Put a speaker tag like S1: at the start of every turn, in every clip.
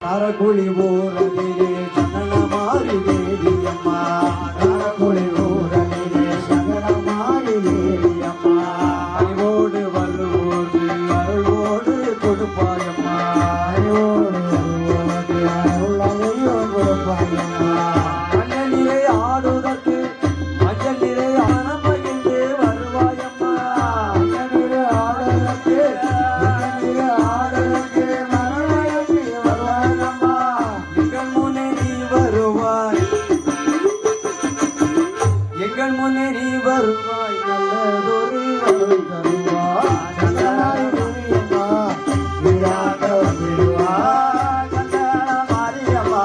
S1: காரக்குழி ஊரலிலே சந்தனமாரி தேவியம்மா, காரக்குழி ஊரலிலே சந்தனமாரி தேவியம்மா, அறிவோடு வருவோடு அருளோடு கொடுப்பாயம்மா, அறிவோடு வருவோடு அருளையோ கொடுப்பாயம்மா, மஞ்சளிலே ஆடுதற்கு மஞ்சள் நிறை ஆன பகிர்ந்து வருவாயம்மா, மஞ்சளிலே ஆடுதற்கு எங்கள் முன்னே நீ வருவாய், நல்லதொரு அருள் தருவாய், சந்தனாய் துணியம்மா விராட்டவன் விடுவாய், சந்தன மாரியம்மா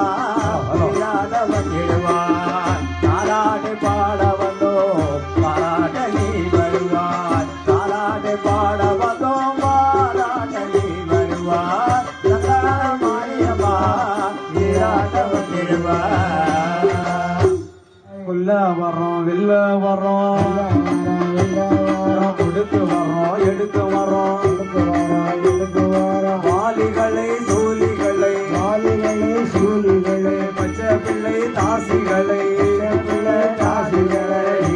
S1: விராட்டவன் விடுவாய், தாலாட்டு பாட வந்தோம் பாராட்ட நீ வருவாய், தாலாட்டு பாட வந்தோம் பாராட்ட நீ வருவாய், சந்தன மாரியம்மா விராட்டவன் விடுவாய். உள்ள வர்றோம் வெளில வர்றோம், கொடுத்து வர்றோம் எடுத்து வர்றோம், வாலிகளை சூலிகளை பச்சை பிள்ளை தாசிகளை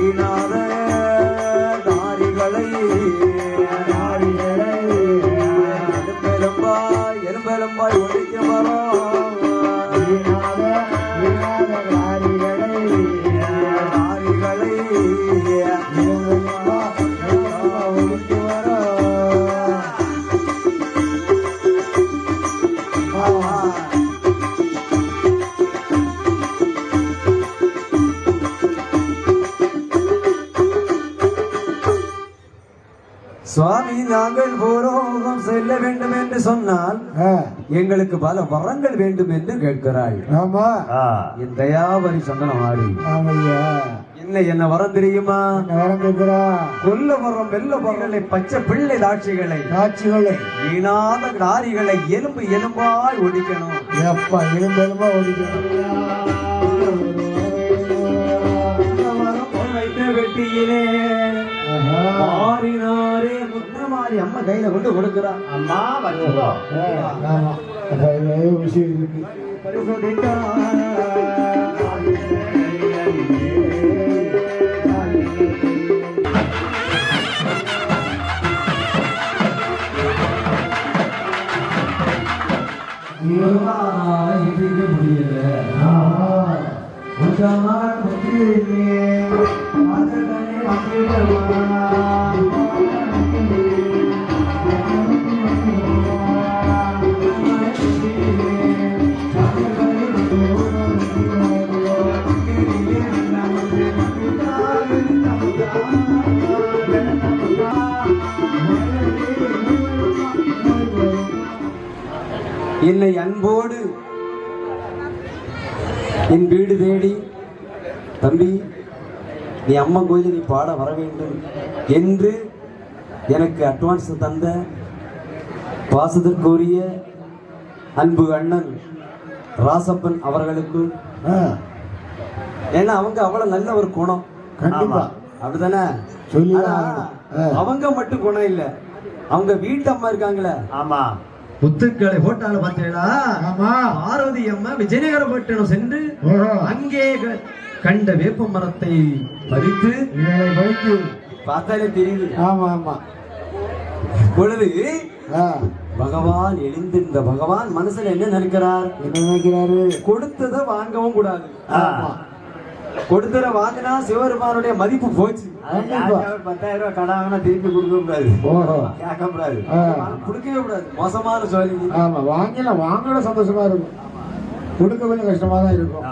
S1: ஈனாத தாரிகளை எலும்பெலும்பாய் ஒழிக்க வரோம், சுவாமி நாங்கள் பூரோகம் செல்ல வேண்டும் என்று சொன்னால் எங்களுக்கு பல வரங்கள் வேண்டும் என்று கேட்கிறாள்.
S2: ஆமா,
S1: என் தயாவரி சந்தனமாரி என்ன வரம் தெரியுமா?
S2: வரம் கேட்கிறா.
S1: கொல்ல வரம் வெல்ல வரங்களை பச்சை பிள்ளை தாட்சிகளை ஈனாத நாரிகளை எலும்பு எலும்பாய் ஒடிக்கணும்.
S2: எப்பா எலும்பு எலும்பா ஒடிக்கணும்.
S1: வெட்டியிலே மாறினாரே முத்தமாரி அம்மா கையில கொண்டு கொடுக்கிறான். அம்மா
S2: விஷயம் இருக்கு.
S1: முடியல என்னை அன்போடு என் வீடு தேடி தம்பி நீ அம்மா கோயில் நீ பாட வர வேண்டும் என்று எனக்கு அட்வான்ஸ் தந்த பாசத்திற்குரிய அன்பு அண்ணன் ராசப்பன் அவர்களுக்கு, ஏன்னா அவங்க அவ்வளவு நல்ல ஒரு குணம்.
S2: கண்டிப்பா
S1: அப்படிதானே? அவங்க மட்டும் குணம் இல்ல, அவங்க வீட்டு அம்மா இருக்காங்களே,
S2: ஆமா
S1: புத்துக்களை போட்டால பார்த்தீங்களா? பார்வதி அம்மா விஜயநகர பட்டணம் சென்று அங்கே கண்ட வேப்ப மரத்தை பறித்து பார்த்தாலே தெரியுது.
S2: ஆமா ஆமா
S1: பொழுது பகவான் எழுந்திருந்த பகவான் மனசுல என்ன நினைக்கிறார்?
S2: என்ன நினைக்கிறாரு?
S1: கொடுத்ததை வாங்கவும் கூடாது. கொடுத்தத வாங்கினா சிவபெருமானுடைய மதிப்பு போச்சு. 10,000 ரூபாய் கடை வாங்கினா திருப்பி கொடுக்க கூடாது, கேட்க கூடாது, கொடுக்கவே கூடாது. மோசமான சொல்லி
S2: வாங்கல சந்தோஷமா இருக்கும், கொடுக்க கொஞ்சம் கஷ்டமா தான் இருக்கும்.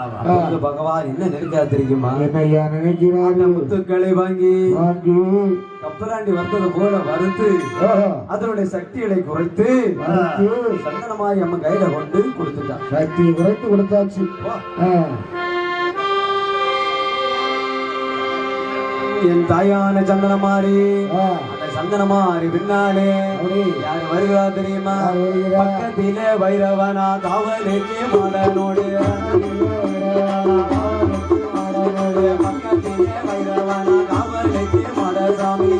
S1: பகவான் என்ன நினைக்கிறா தெரியுமா?
S2: என்னையா நினைக்கிறாரு?
S1: முத்துக்களை வாங்கி கப்பலாண்டி வந்தது போல வறுத்து அதனுடைய சக்திகளை குறைத்து சந்தனமாய் அம்மன் கையில கொண்டு கொடுத்துட்டான்.
S2: சக்தியை குறைத்து கொடுத்தாச்சு.
S1: என் தாயான சந்தனமாரி அந்த சந்தனமாரி பின்னாலே யார் வருகிறா தெரியுமா? பக்கத்திலே வைரவனா காவலுக்கு மலனோடு பக்கத்திலே வைரவனா காவலுக்கு மலசாமி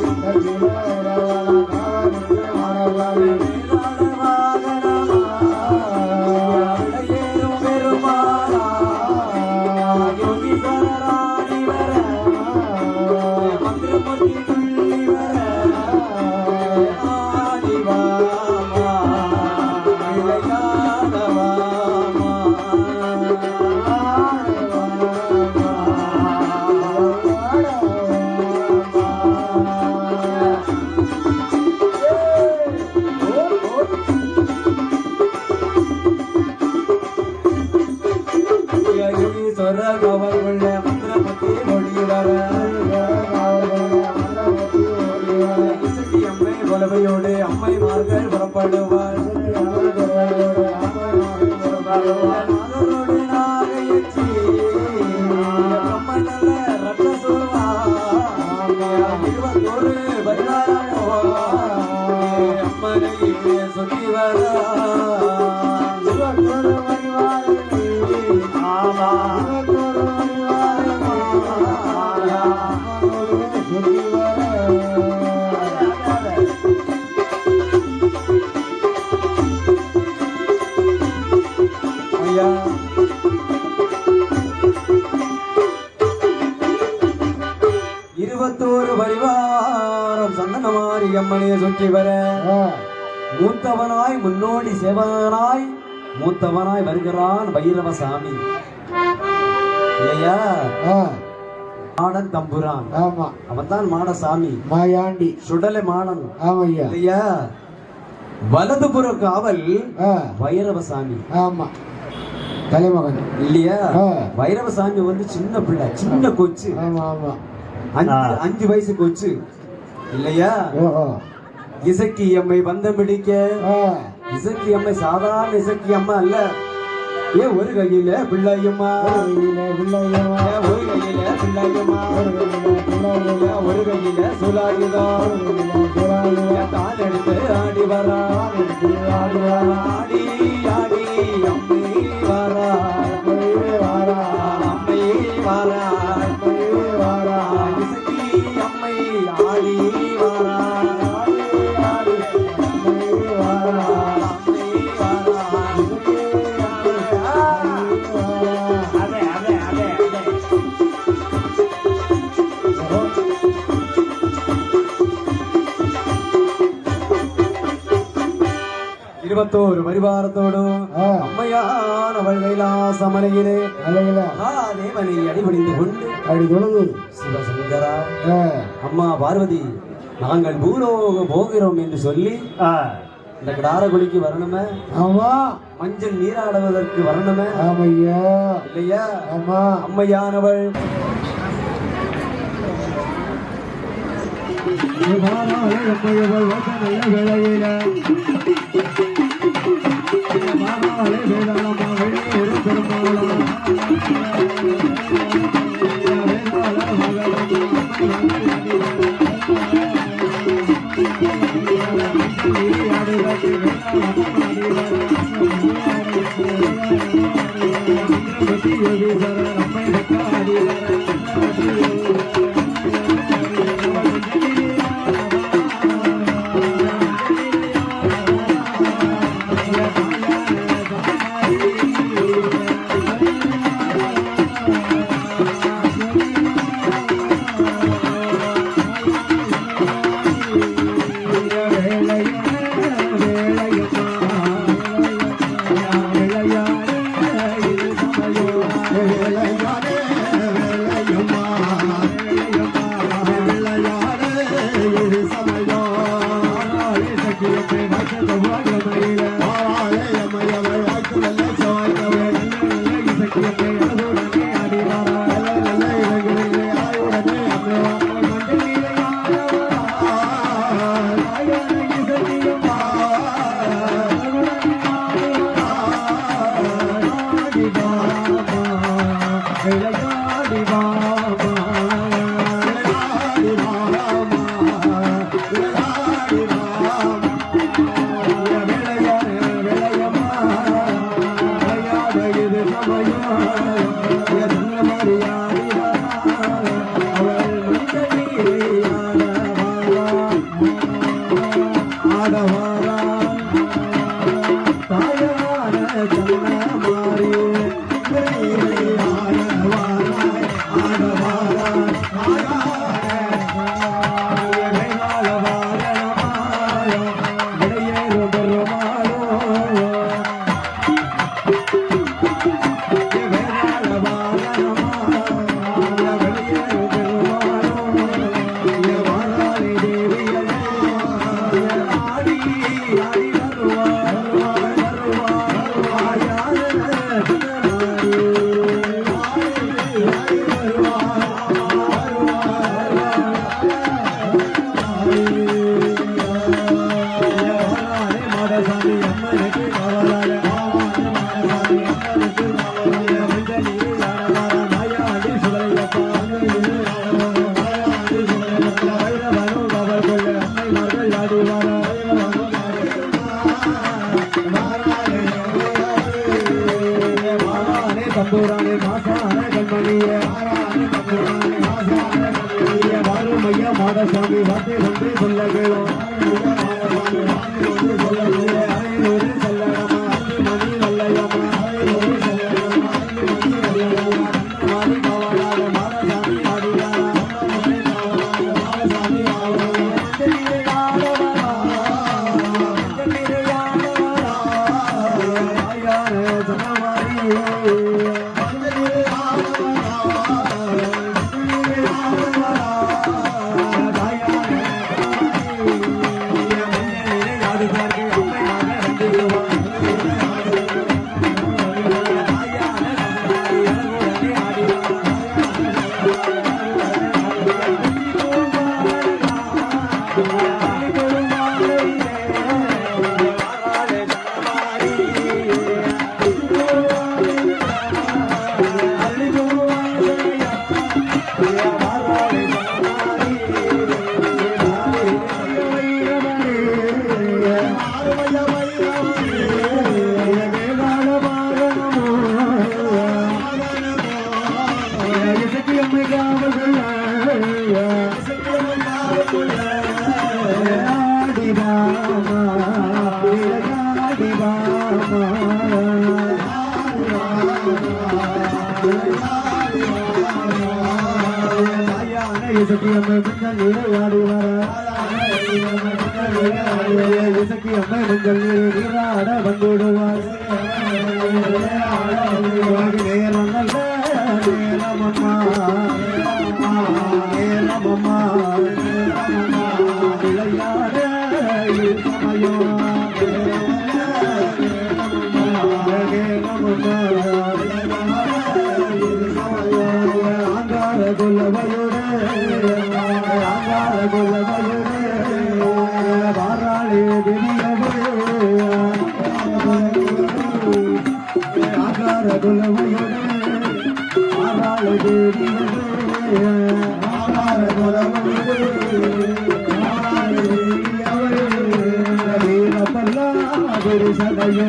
S1: அம்மைமார்கள் புறப்படுவார் சுத்தி வர பரிவாரம் சந்தனமாரி அம்மனையை சுற்றி வர மூத்தவனாய் முன்னோடி சேவனாய் மூத்தவனாய் வருகிறான் பைரவசாமி இல்லையா? மாடன் தம்புரான். ஆமா, அவன் தான் மாடசாமி மாயாண்டி சுடலை மாடன். ஆமையா இல்லையா? வலதுபுற காவல் பைரவசாமி. ஆமா, தலைமகன் இல்லையா? பைரவசாமி வந்து சின்ன பிள்ளை, சின்ன கொச்சு. ஆமா ஆமா, 5 வயசு கொச்சு இல்லையா? இசக்கி அம்மை பந்தம் பிடிக்க. இசக்கி அம்மை சாதாரண இசக்கி அம்மா அல்ல. ஒரு கையில பிள்ளையுமா, ஒரு கையில பிள்ளையுமா, ஒரு கையில சுலாயுதம் கால் எடுத்து ஆடி வரா. ஆடி ஆடி அம்மை வரா, அம்மை வரா, இசக்கி அம்மை ஆடி வரா. இருபத்தோரு பரிவாரத்தோடும் அம்மையானவள் கைலாசமலையிலே தேவனை அடிபணிந்து கொண்டு அடிதொழுது சிவசங்கரா அம்மா பார்வதி நாங்கள் பூலோக போகிறோம் என்று சொல்லி இந்த கிடாரகுடிக்கு வரணுமே. ஆமா, மஞ்சள் நீராடுவதற்கு வரணுமே. ஆமையா இல்லையா? ஆமா, அம்மையானவள் நல்ல வேளையில ஒரு பெருமாளா மாறியாடி அவள் மஞ்சள் நீரை ஆடவாரா தாயான தன்ன மாறி தம்பூரானே மாசான கண்மணியே வாரும் ஐயா மாடசாமி வார்த்தை ஒன்று சொல்ல கேளும் செல்லடமா மணி வல்லையம்மா மாறி காவலாக மாடசாமி ஆடினாரா இசக்கியம்மை மஞ்சள் நீராடி இசக்கியம்மை மஞ்சள் நீராட வந்துடுவார் நேரம் நல்ல நேரமம்மா நேரமம்மா விளையாட சமயம் ஆங்கார கொல்லவையோட வாராளே திரியவே ஆங்கார கொல்லவையோட வாராளே திரியவே ஆங்கார கொல்லவையோட வீரப்பல்லா விரிசடையோ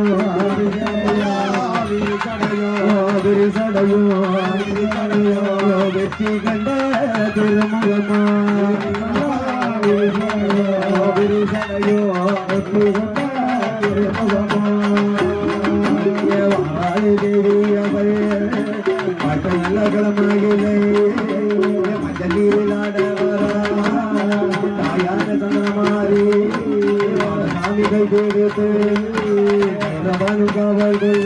S1: விரிசடையோ வெற்றி கண்ட திருமுகமா விரிசடையோ வெற்றி கண்ட திருமுகமா வாழை தேவியவை நல்ல கிழமையிலே மஞ்சள் நீரில் ஆடவரா தாயான சந்திரமாரி சாமிகள் கொடுத்து காவல் கொள்ள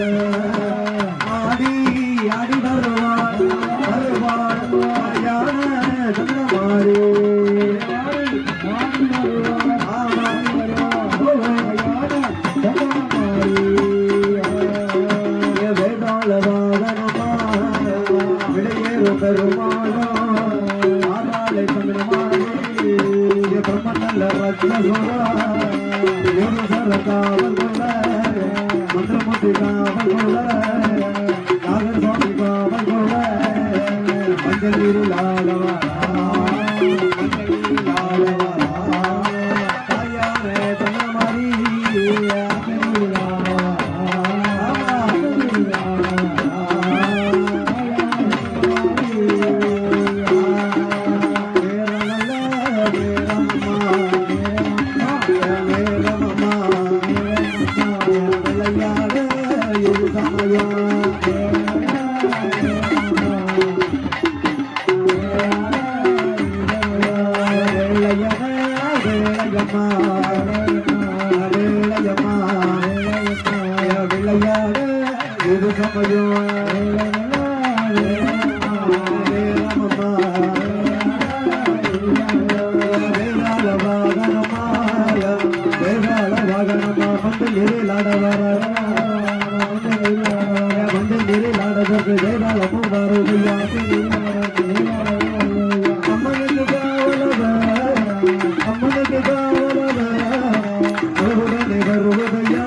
S1: ஆடி ஆடி வருவான் வருவான் தாயான சந்திரமாரி வேதாள வாகனமா விடையேறும் பெருமானோ ஆதாளை சந்திரமாரி பிரம்மநல்ல ரத்னசோரா காவல் கொள்ள மந்திரமூர்த்தி காவல் கொள்ள நாகர் சுவாமி காவல் கொள்ள மஞ்சள் நீரில் ஆடவா தாயாரே தங்கமாரி
S2: அம்மனுக்கு காவலவ அம்மனுக்கு காவலவ அவருடனே வருவதையா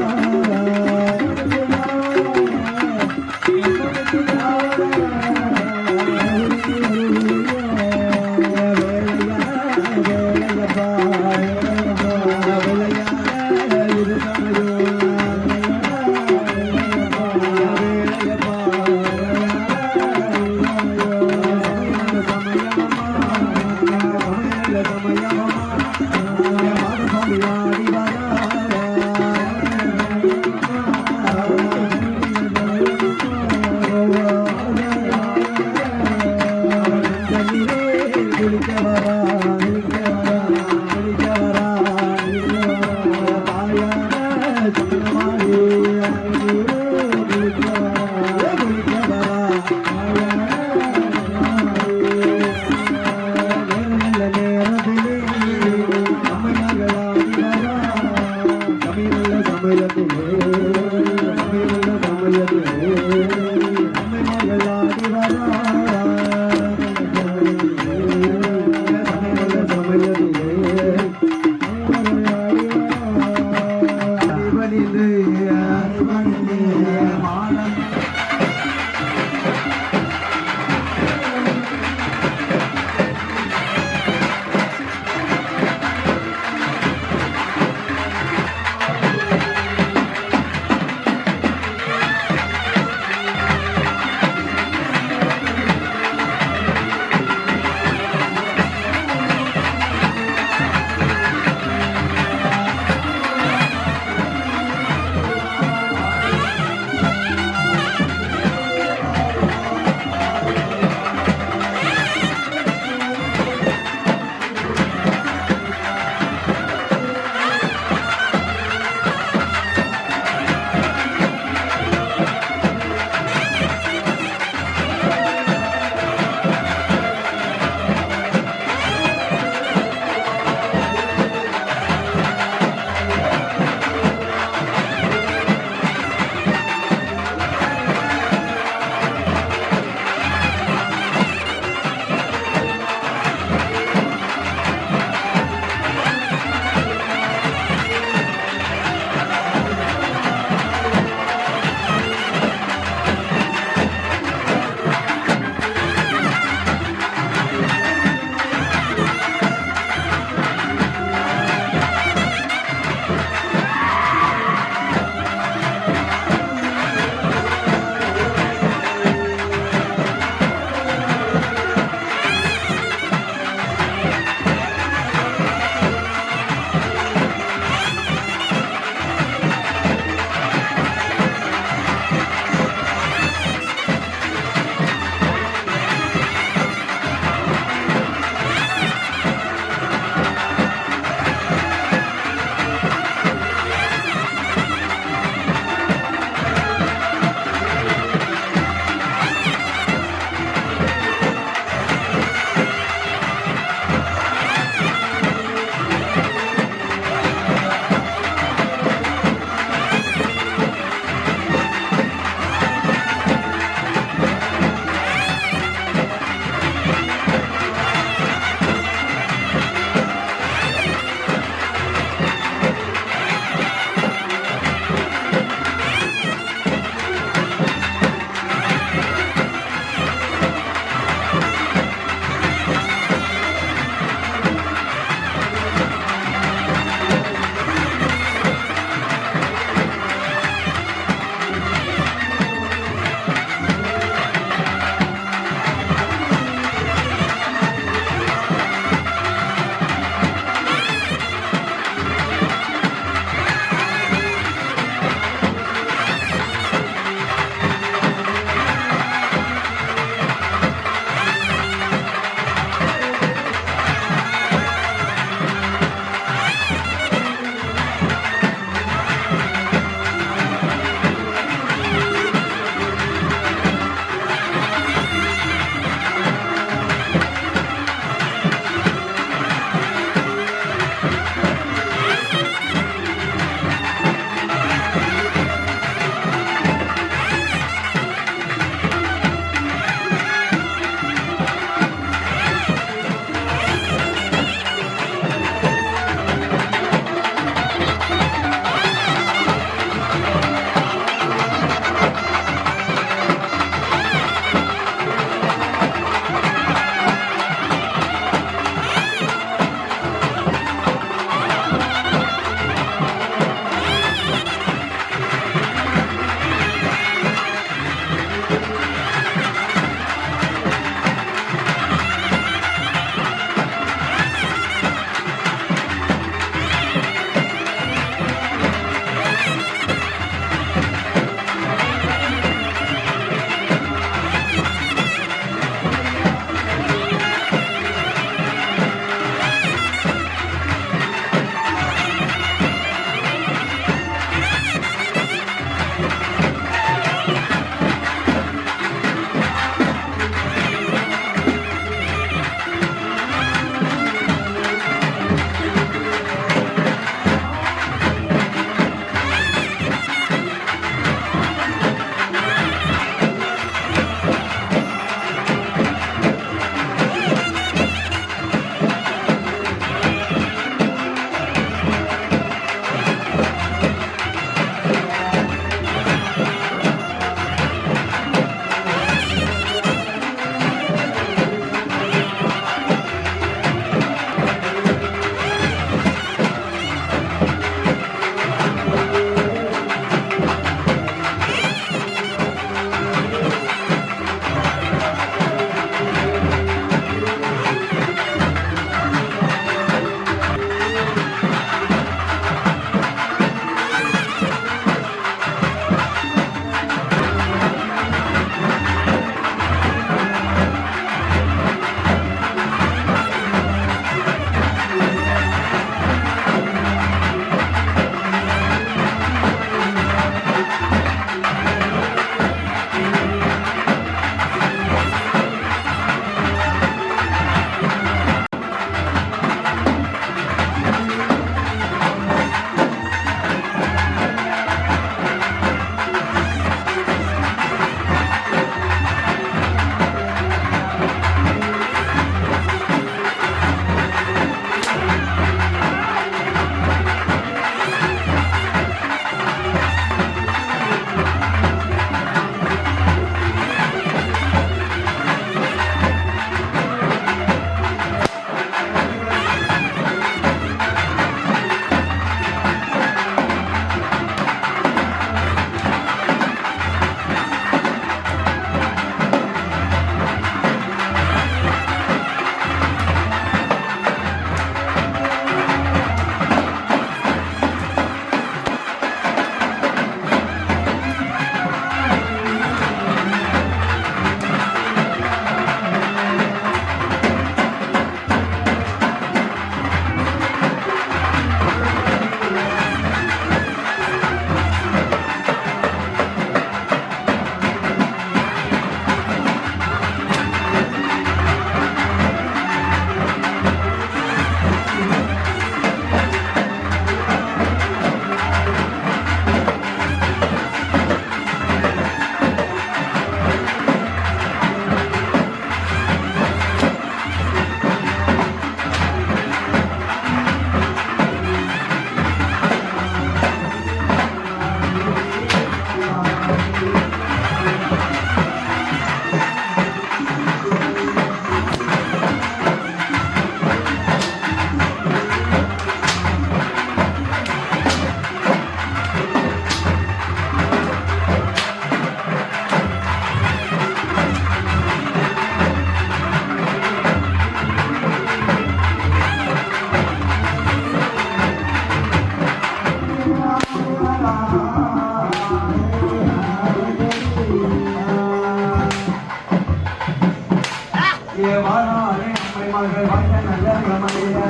S1: வாராரே அம்மை மகள் வாழ்ந்த நல்ல கமலிய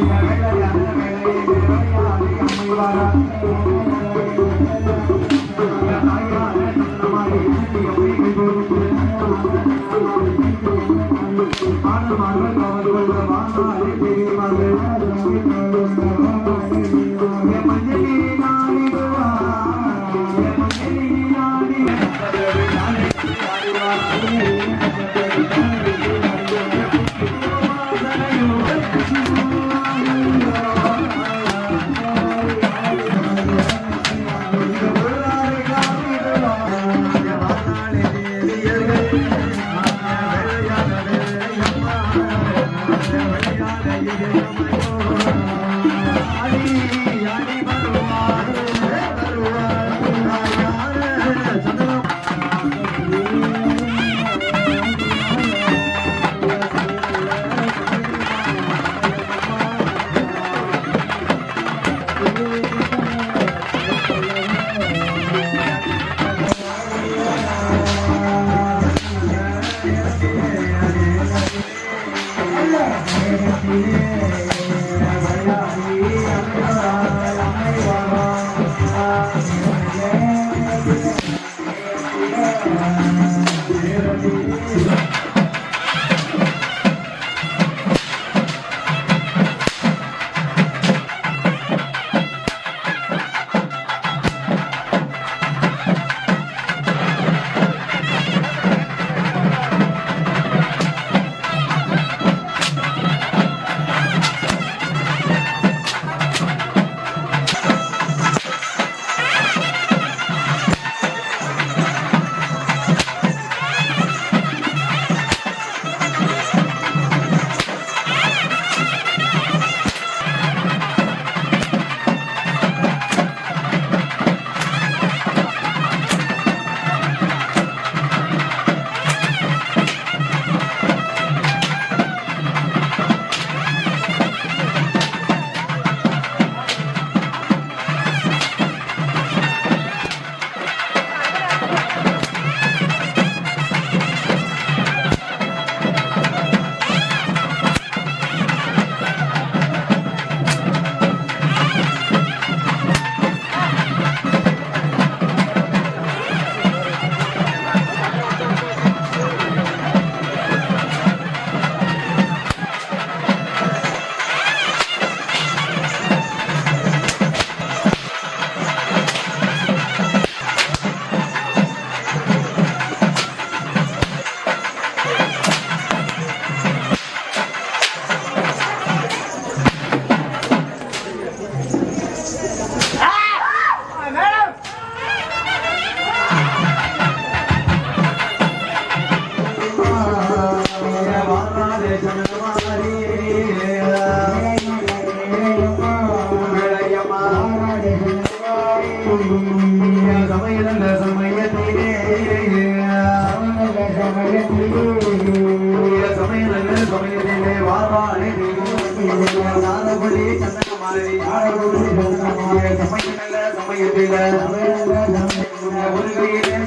S1: வேளையான வேளையை வேளையாடி அம்மை வாரா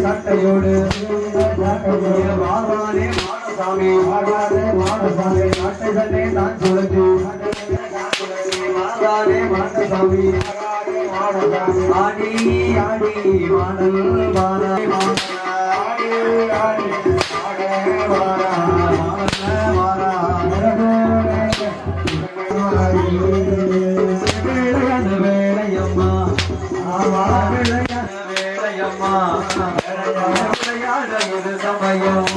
S1: சட்டையோடு வாரானே மாடசாமி சட்டை தான் சுழற்சி வாரானே மாடசாமி ஆடி ஆடி வானல் வாரா வேலையம்மா விளையாடுவது சமயம்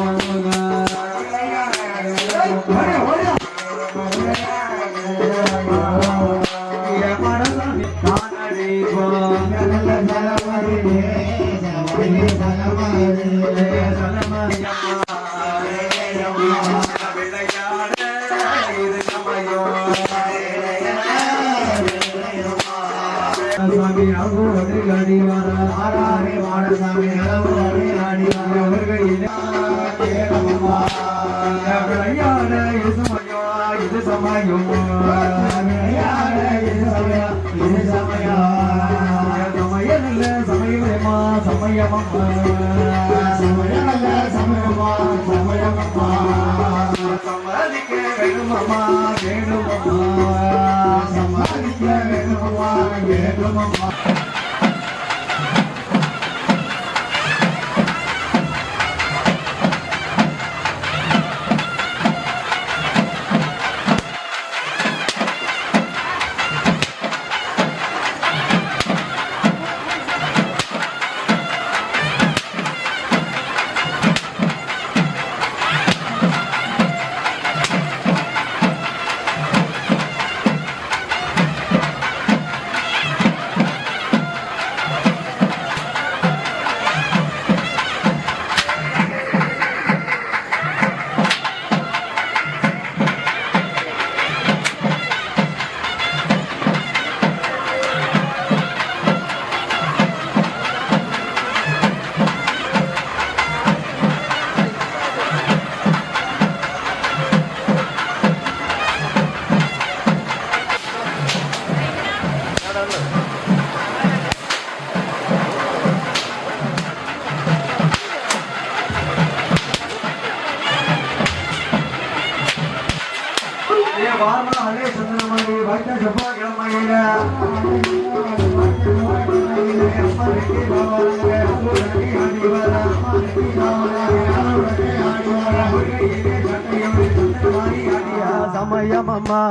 S1: சாமி அடி வர ஆறாரே மாடசாமி அடி விளையாட இது சமயம் இது சமயம் சமயம் சமயமா சமயமா சமயம் சமயமா வாராளே சந்திரமணி வைத்த செவ்வாய்க்கிழமையில சமயமம்மா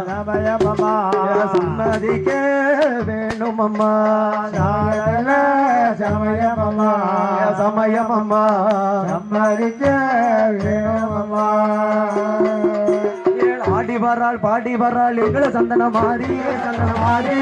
S1: சமயமம்மா சம்மதிக்க வேணுமம்மா சமயமம்மா சமயமம்மா சம்மதிக்க வேணுமம்மா ஆடி வராள் பாடி வராள் எங்களை சந்தன மாறி சந்தன மாறி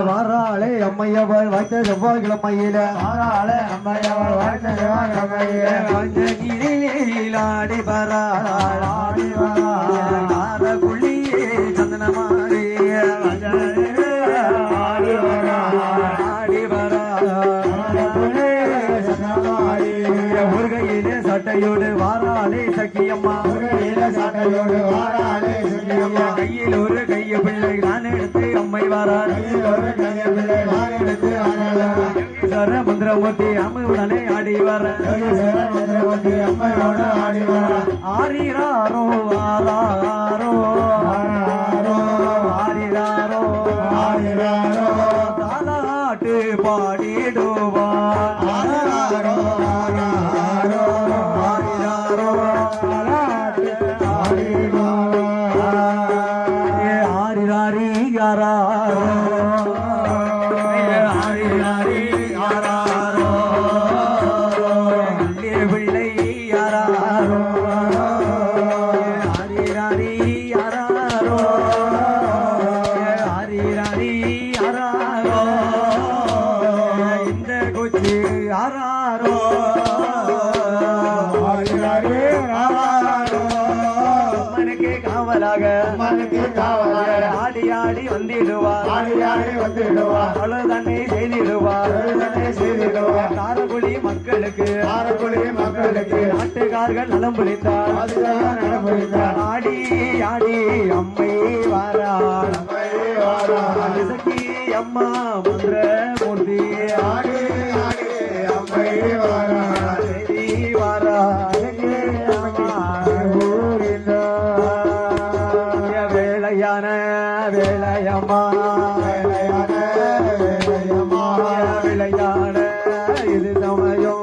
S1: வாராளே அம்மையவள் வாய்த்த செவ்வாய்க்கிழமையில ஆடி வராள் புள்ளியே சந்தனமாரி ஆடி வராள் ஒரு கையிலே சட்டையோடு வாராளே சக்கியம்மா கையில் ஒரு கைய பிள்ளை நான் எடுத்து அம்மை வாராள் சர மந்திரமூர்த்தி அம்மையுடனே ஆடி வர ஆரிராரோ ஆராரோ ஆரிராரோ தாலாட்டு பாடிடுவார் ஆரிராரோ ஆரிராரி யாராரோ ஆடி ஆடி வந்திடுவார் அவ்வளவுதானே செய்திடுவார் காரக்குடி மக்களுக்கு நாட்டுக்கார்கள் நலம் புரிந்தார் ஆடி ஆடி அம்மை வாராள் சக்தி அம்மா மந்திர மூர்த்தி ஆடி ஆடி அம்மை வாராள் வேலையம்மா விளையாட இது சமயம்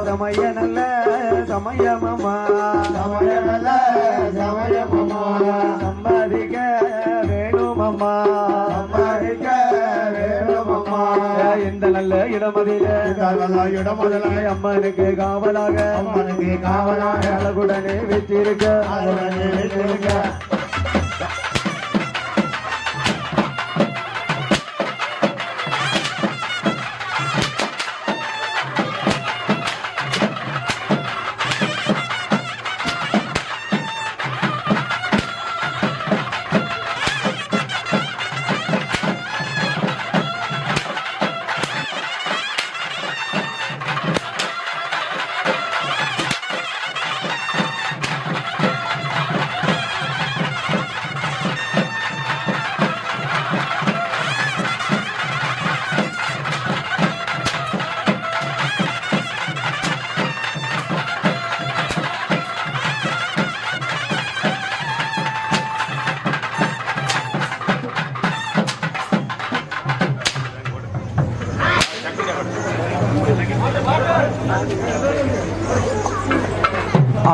S1: சமய நல்ல சமயமம்மா சம்பாதிக்க வேணுமம்மா இந்த நல்ல இடமதில அம்மனுக்கு காவலாக அழகுடனே வச்சிருக்க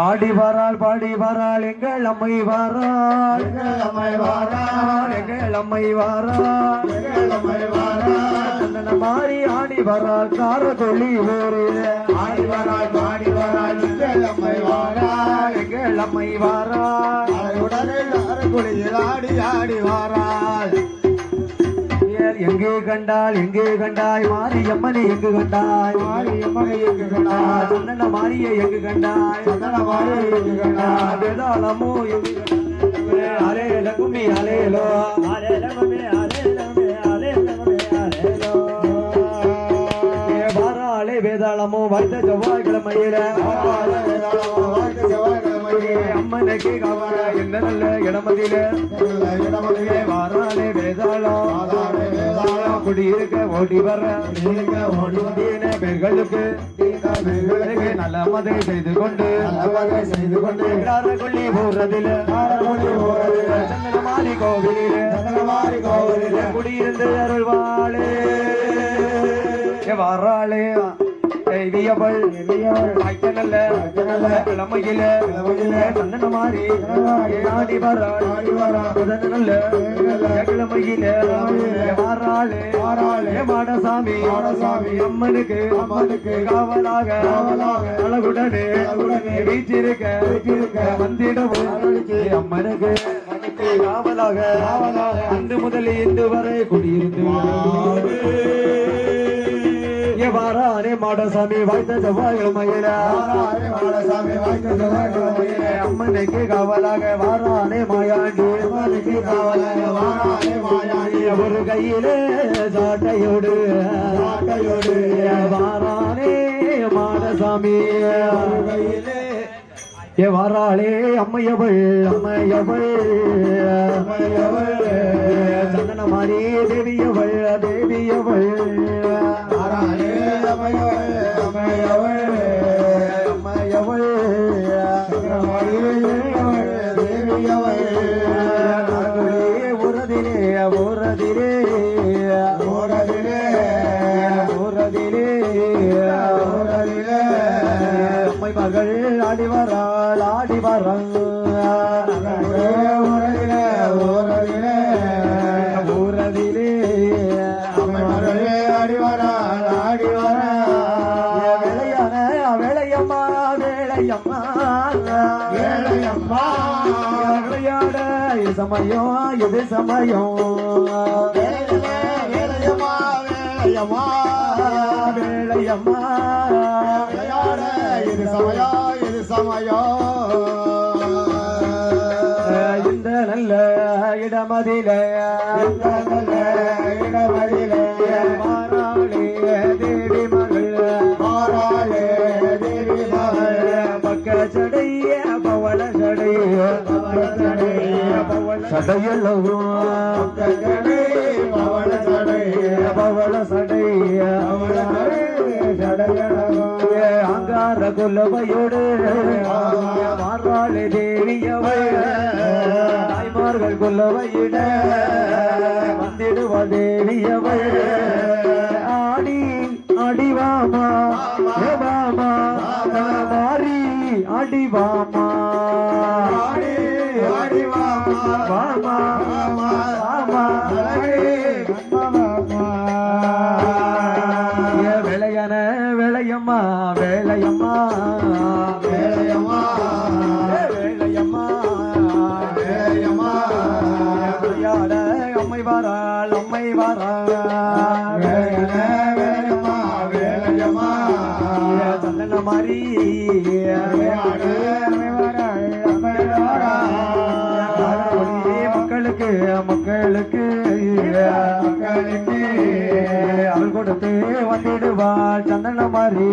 S1: ஆடி வராள் பாடி வராள் எங்கள் அம்மை வாராள் எங்கள் அம்மை வாராள் மாறி ஆடி வராள் காரகொள்ளி ஊரில் ஆடி வராள் பாடி வராள் எங்கள் அம்மை வாராள் உடனே காரகொள்ளியில் ஆடி ஆடி வாராள் எங்கே கண்டாய் மாரியம்மனை எங்கு கண்டாய் சந்தன மாரிய எங்கு கண்டாய் வேதாளமோ எங்கு கண்டாய் அலேல கும்மி அலேலோ வாராளே வேதாளமோ வருட செவ்வாய்க்கிழமையில அம்மனுக்கு காவல எந்த நல்ல இடமதில வாராளே வேதாளம் குடியிருக்க ஓடி வர பெண்களுக்கு நல்ல மதை செய்து கொண்டு கொள்ளி போறதில் சந்தனமாரி கோவிலில் குடியிருந்து அருள்வாளே வாராளே தேவியவள் நல்ல கிழமையில சந்தனமாரி ஆடி வராள் நல்ல கிழமையில வாராளே மாடசாமி அம்மனுக்கு காவலாக அழகுடனே வீச்சிருக்க வந்திடவும் அம்மனுக்கு அம்மனுக்கு காவலாக அன்று முதல் இன்று வரை குடியிருந்து வாரானே மாடசாமி வாய்த்த செவ்வாய்க்கிழமையில அம்மனுக்கு காவலாக வாரானே மாயாண்டி ஒரு கையிலே சாட்டையோடு வாரானே மாடசாமி கையிலே வாராளே அம்மையவள் சந்தன மாறி தேவியவள் மகள் ஆடி வராள் ஊரதிலே விளையாட இது சமயம் வேலையம்மா விளையாட இது சமயம் இந்த நல்ல இடமதிலே மாறாளே தேவி மகள் சடைய பவள சடைய அங்கார குலவையோடு மாறாளே தேவியவள் தாய்மார்கள் குலவையிட வந்திடுவ தேவியவள் அடிவாமா மாறி அடிவாமா வேலையம்மா விளையாட அம்மை வாராள் சந்தன மாறி மக்களுக்கு அவள் கொடுத்து வந்திடுவாள் சந்தன மாறி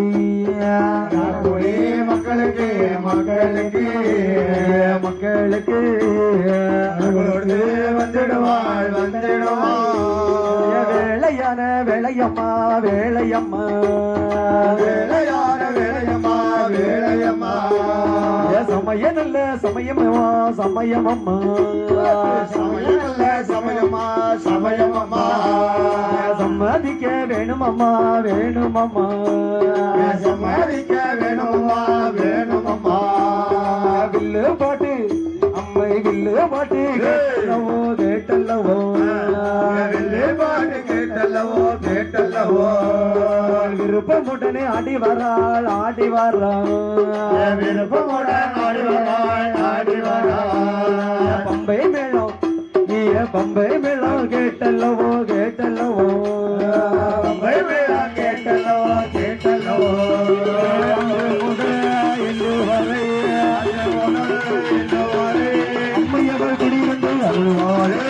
S1: மக்களுக்கு வந்துடுவாள் வேலையம்மா சமய நல்ல சமயமம்மா சம்மதிக்க வேணுமம்மா வில்லு பாட்டு அம்மை வில்லு பாட்டு கேட்டல்லவோ விருப்பமுடனே ஆடி வராள் பம்பை மேளம் பம்பை மேளம் கேட்டல்லவோ அம்மையவர் குடியிருந்து அருள்வாளே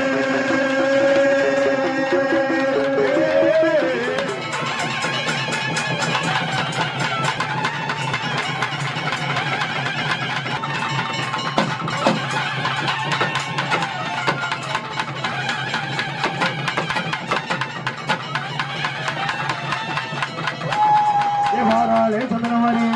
S1: சந்தனமாரி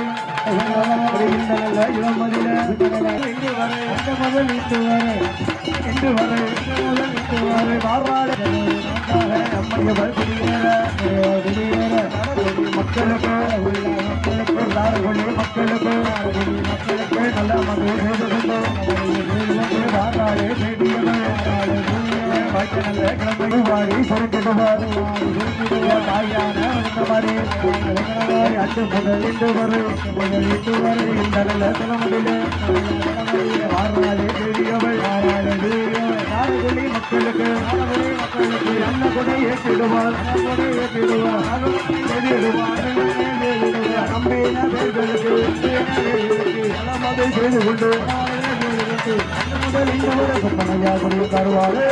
S1: மக்களுக்கு நல்ல
S3: நல்ல கிழமை வாரி சுருக்கிடுவார் தாயான இந்த மாதிரி அச்சு முதல் இன்று வரை இந்த நல்ல கிழமையிலே ஆறாவது தேடியவள் நாடுகளி மக்களுக்கு நல்ல கொடை ஏற்றிடுவார் நம்பின பேர்களுக்கு நலமதை செய்து கொண்டு முதல் இந்த வரை சொப்பனையா கொண்டு தருவாரே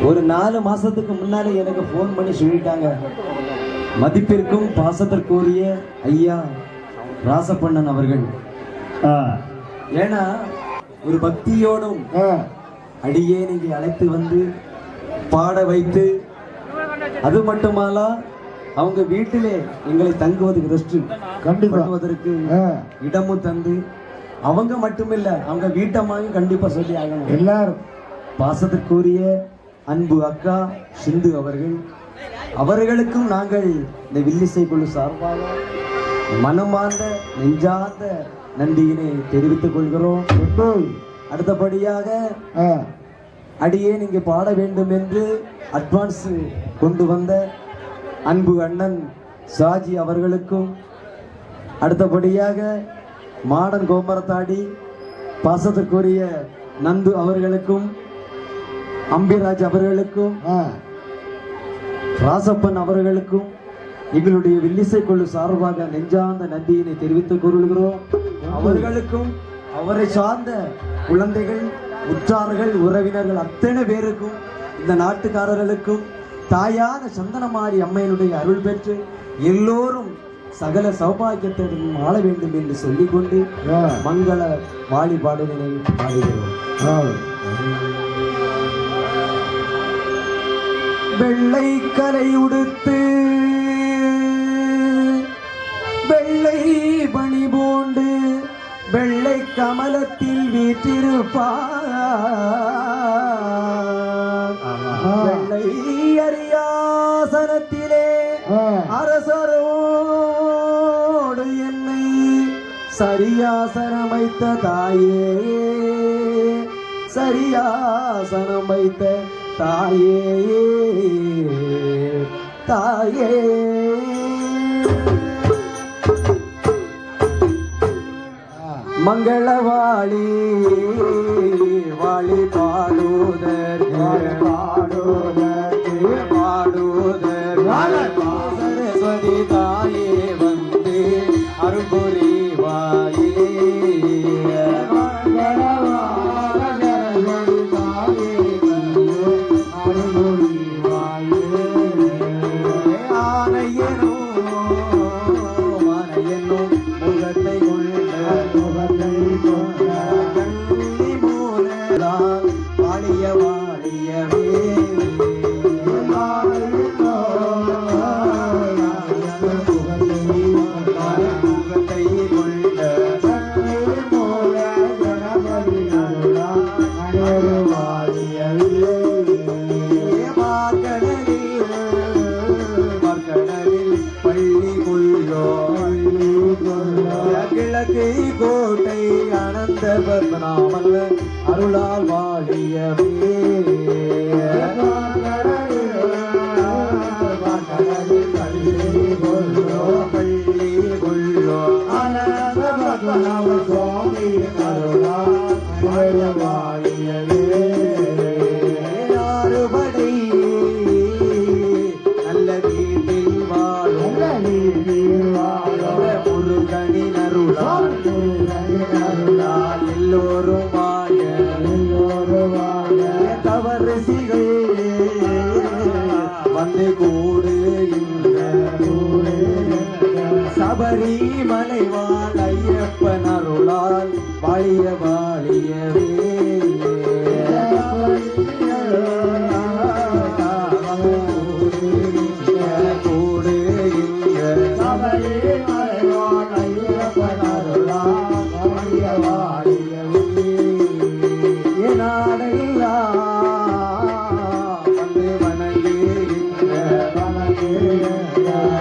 S1: ஒரு 4 மாசத்துக்கு முன்னாலே எனக்கு போன் பண்ணி சொல்லிட்டாங்க, மதிப்பிற்கும் பாசத்திற்குரிய ஐயா ராசப்பண்ணன் அவர்கள். ஏன்னா ஒரு பக்தியோடும் அடியே நீங்க அழைத்து வந்து பாட வைத்து, அது மட்டுமல்ல அவங்க வீட்டிலே எங்களை தங்குவதற்கு ரெஸ்ட் கண்டிப்பாவதற்கு இடமும் தந்து, அவங்க மட்டுமில்ல அவங்க வீட்டம்மாவும் கண்டிப்பா சொல்லி ஆகணும். எல்லாரும் பாசத்திற்குரிய அன்பு அக்கா சிந்து அவர்களுக்கும் நாங்கள் இந்த வில்லிசை குழு சார்பாக மனமார்ந்த நெஞ்சார்ந்த நன்றியினை தெரிவித்துக் கொள்கிறோம். அடுத்தபடியாக அடியே நீங்க பாட வேண்டும் என்று அட்வான்ஸ் கொண்டு வந்த அன்பு அண்ணன் சாஜி அவர்களுக்கும், அடுத்தபடியாக மாடன் கோமரத்தாடி பாசத்திற்குரிய நந்து அவர்களுக்கும், அம்பிராஜ் அவர்களுக்கும், ராசப்பன் அவர்களுக்கும் எங்களுடைய வில்லிசை குழு சார்பாக நெஞ்சார்ந்த நன்றியினை தெரிவித்துக் கொள்கிறோம். அவர்களுக்கும் அவரை சார்ந்த குழந்தைகள், உற்றார்கள், உறவினர்கள் அத்தனை பேருக்கும், இந்த நாட்டுக்காரர்களுக்கும் தாயான சந்தனமாரி அம்மையினுடைய அருள் பெற்று எல்லோரும் சகல சௌபாகியத்துடன் ஆள வேண்டும் என்று சொல்லிக்கொண்டு மங்கள வாழிபாடுகளை பாடுகிறோம். வெள்ளை கலை உடுத்து வெள்ளை பணி போண்டு வெள்ளை கமலத்தில் வீற்றிருப்பார், வெள்ளை அரியாசனத்திலே அரசரோடு என்னை சரியாசனம் வைத்த தாயே, சரியாசனம் வைத்த தாயே, தாயே. மங்களவாளி வாழி பாடுதர் சரஸ்வதி தாயே வந்து அருள்புரி வாயே, வாழியவே இல்லாமல் அருளால் வாழியவே பள்ளி கொள்ளோ
S2: சுவாமி
S1: ஆறுபடை நல்ல வீட்டில் வாழும் முருகனின் அருளால் எல்லோரும் வாழ தவறுசிகள் வந்து கூடுகின்ற சபரிமலை வாழ் ஐயப்பன் அருளால் வாழிய வாழியவே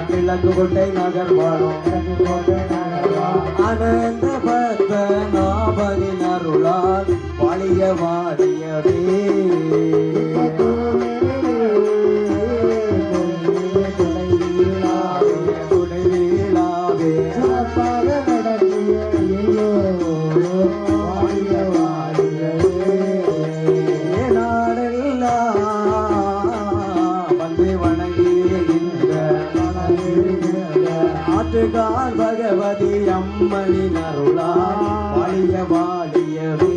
S1: கிழக்கு கோட்டை நகர் வாழும் அனந்த பக்த நாபனின் அருளால் வாழிய வாழியவே குடைவீழாவே ஆற்றுகார் பகவதி அம்மனின் அருளால் வாழிய வாழியவே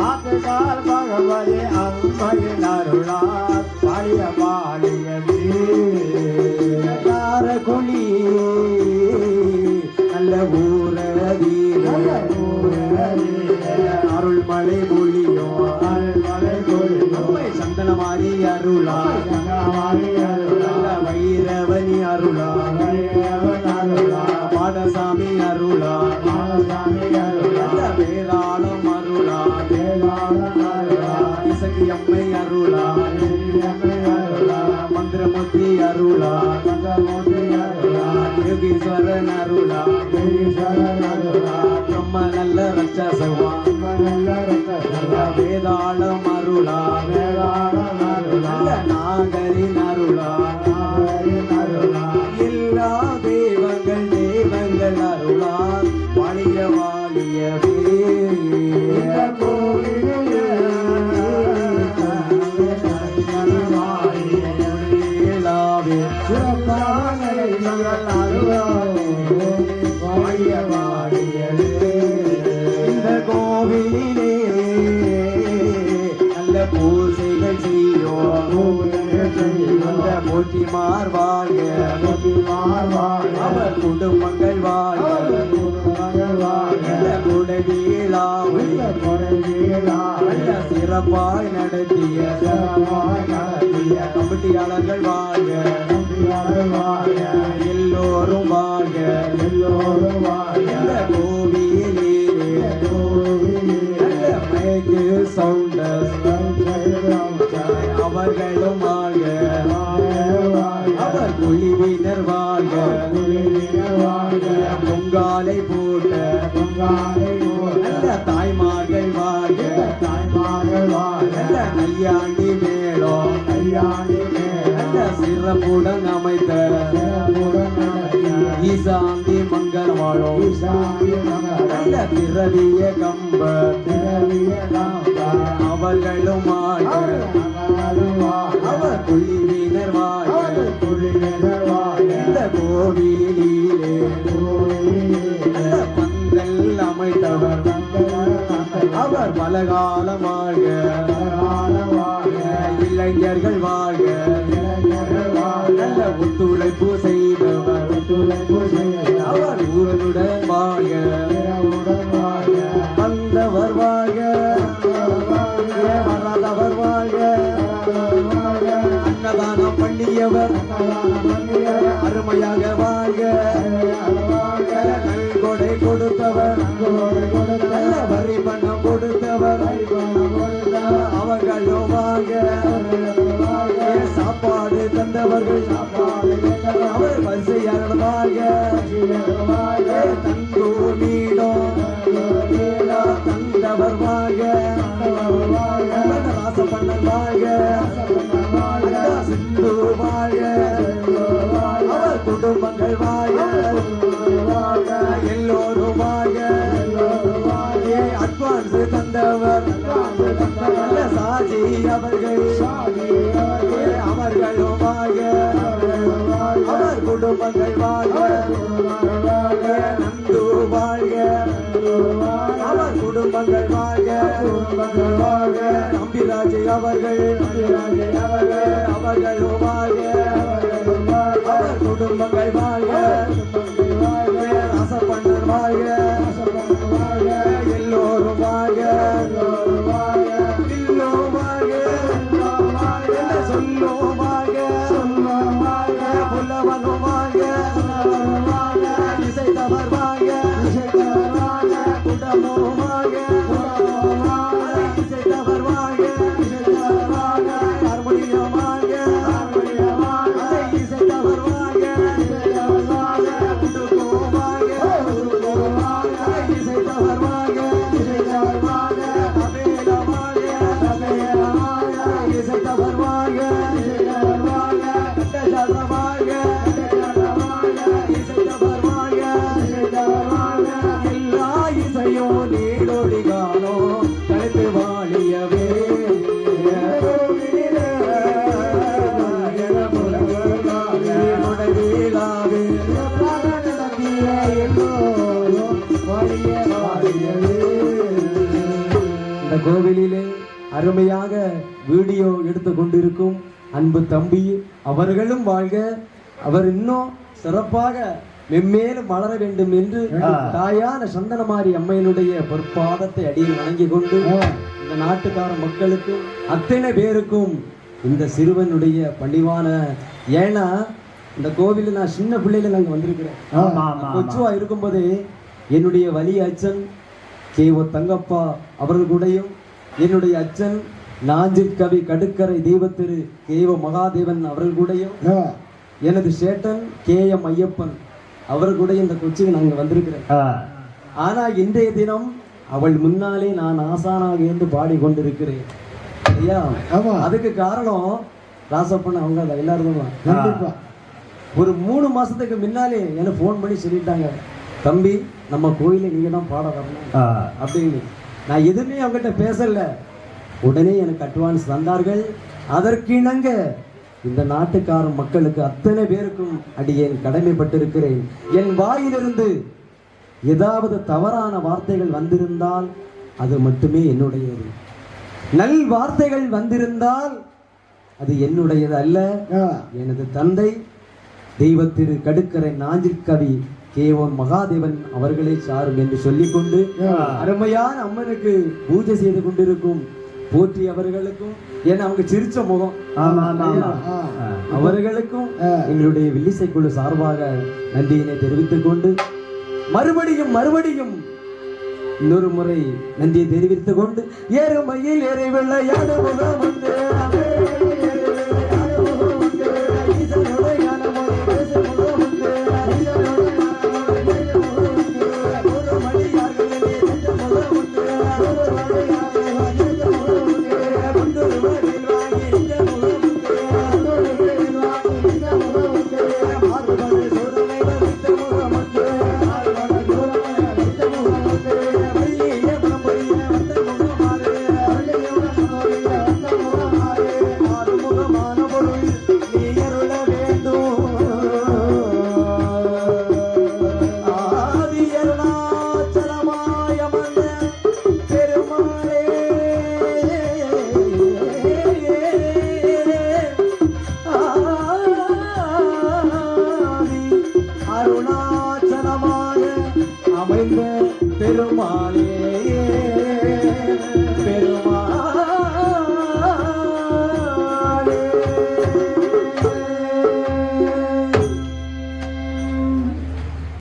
S1: ஆற்றுகார் பகவதி அம்மனின் அருளால் வாழிய வாழியவே காரகுழி நல்ல ஊரதீர அருள்மலை மொழியோ சந்தனமாரி அருளா வைரவனி அருளா பாடசாமி அருளா வேதாளம் அருளா இசக்கி அம்மை அருளா மந்திரமூர்த்தி அருளா யோகீஸ்வரன் அருளா பிரம்ம நல்ல ரட்சசவா வேதாளம் அருளா நாகரின் அருளா எல்லா தெய்வங்கள் தெய்வங்கள் அருளா வாழிய வாழியவே இந்த கோவிலே நல்ல பூசைகள் செய்யும் போற்றிமார் வாழ அவர் குடும்பங்கள் வாழ குடவீழாவை சிறப்பாய் நடத்திய கமிட்டியாளர்கள் வாழ எல்லோரும் வாழ கோவிலே மயக்கு சவுண்டர் அவர்களும் வாழ அவர் குழிவினர் வாழ பொங்காலை போட்ட நல்ல தாய்மார்கள் வாழ நல்ல நையாண்டி மேளம் நல்ல சிறப்புடன் அமைத்த ஈசாந்தி மங்கல் வாழும் நல்ல திரவிய கம்ப அவர்களும் வாழ அவர் குழிவினர் வாழ இந்த கோவிலே பந்தல் அமைத்தவர் அவர் பலகாலம் வாழ இளைஞர்கள் வாழ நல்ல ஒத்துழைப்பு செய்தவர் அவர் ஊருடன் வாழ வந்தவர் வாழ வராதவர் வாழ அன்னதானம் பண்ணியவர் அருமையாக வாழ நல்கொடை கொடுத்தவர் நல்ல வரி பணம் கொடுத்தவர் அவர்களும் வாழ சாப்பாடு தந்தவர்கள் வாழ்க ராசப்பண்ணன் வாழ்க அக்கா சிந்து வாழ்க அவர் குடும்பங்கள் வாழ்க எல்லோரும் வாழ்க அட்வான்ஸ் தந்தவர் நல்ல சாஜி அவர்கள் அவர்களும் வாழ்க அவர் குடும்பங்கள் வாழ்க நந்து வாழ்க அவர் குடும்பங்கள் வாழ்க நம்பிராஜை அவர்கள் அவர்களும் வாழ்க அவர் குடும்பங்கள் வாழ்க ரசப்பண்ணர் வாழ்க எல்லோரும் வாழ்க எல்லோரும் வாழ்க சொல்லும் வாழ்க புல்லவனும் வாழ்க இசைத்தவர் வாழ்க குடமும் வாழ்க இசைத்தவர் வாழ்க ஹார்மோனியம் வாழ்க இசைத்தவர் வாழ்க குடும்பம் வாழ்க இசைத்தவர் வாழ்க அபேல வாழ்க இசைத்தவர் வாழ்க கட்டஜாத வாழ்க இசைத்தவர் வாழ்க எல்லா இசையும் நீடொடி காணோ கழுத்து வாழியவே வீழாவே இந்த கோவிலிலே அருமையாக வீடியோ எடுத்து கொண்டிருக்கும் அன்பு தம்பி அவர்களும் வாழ்க அவர் இன்னும் சிறப்பாக மென்மேலும் வளர வேண்டும் என்று தாயான சந்தனமாரி அம்மையினுடைய பொற்பாதத்தை அடியில் வணங்கி கொண்டு இந்த நாட்டுக்கார மக்களுக்கும் அத்தனை பேருக்கும் இந்த சிறுவனுடைய பணிவான ஏன்னா இந்த கோவிலில் நான் சின்ன பிள்ளையில நாங்க வந்திருக்கிறேன் கொச்சுவா இருக்கும்போதே என்னுடைய வலி அச்சன் கேவ தங்கப்பா அவர்கள் கூடயும் என்னுடைய அச்சன் நாஞ்சில் கவி கடுக்கரை தெய்வத்திரு கேவ மகாதேவன் அவர்கள் கூடயும் எனது சேட்டன் KM ஐயப்பன் அவர் கூட இந்த கொச்சிக்கு நாங்க வந்திருக்கிறேன். ஆனா இன்றைய தினம் அவள் முன்னாலே நான் ஆசானாக இருந்து பாடிக்கொண்டிருக்கிறேன் ஐயா. அதுக்கு காரணம் ராசப்பன் அவங்க தான் எல்லாரும் கண்டிப்பா ஒரு 3 மாசத்துக்கு முன்னாலே எனக்கு ஃபோன் பண்ணி சொல்லிட்டாங்க, தம்பி நம்ம கோயிலை நீங்க தான் பாட வரணும் அப்படின்னு. நான் எதுவுமே அவங்ககிட்ட பேசல, உடனே எனக்கு அட்வான்ஸ் தந்தார்கள். அதற்கிணங்க இந்த நாட்டுக்கார மக்களுக்கு அத்தனை பேருக்கும் அடியேன் கடமைப்பட்டிருக்கிறேன். என் வாயிலிருந்து ஏதாவது தவறான வார்த்தைகள் வந்திருந்தால் அது மட்டுமே என்னுடையது, நல் வார்த்தைகள் வந்திருந்தால் அது என்னுடையது அல்ல. எனது தந்தை தெய்வத்திரு கடுக்கரை நாஞ்சில் கவி KM மகாதேவன் அவர்களை சாரும் என்று சொல்லிக்கொண்டு அருமையான அம்மனுக்கு பூஜை செய்து கொண்டிருக்கும் போற்றி அவர்களுக்கும், ஏன்னா அவங்க சிரிச்ச முகம், அவர்களுக்கும் எங்களுடைய வில்லிசை குழு சார்பாக நன்றியினை தெரிவித்துக் கொண்டு மறுபடியும் இன்னொரு முறை நன்றியை தெரிவித்துக் கொண்டு ஏறுமையில் ஏறி வெள்ளையாடு முகம் வந்து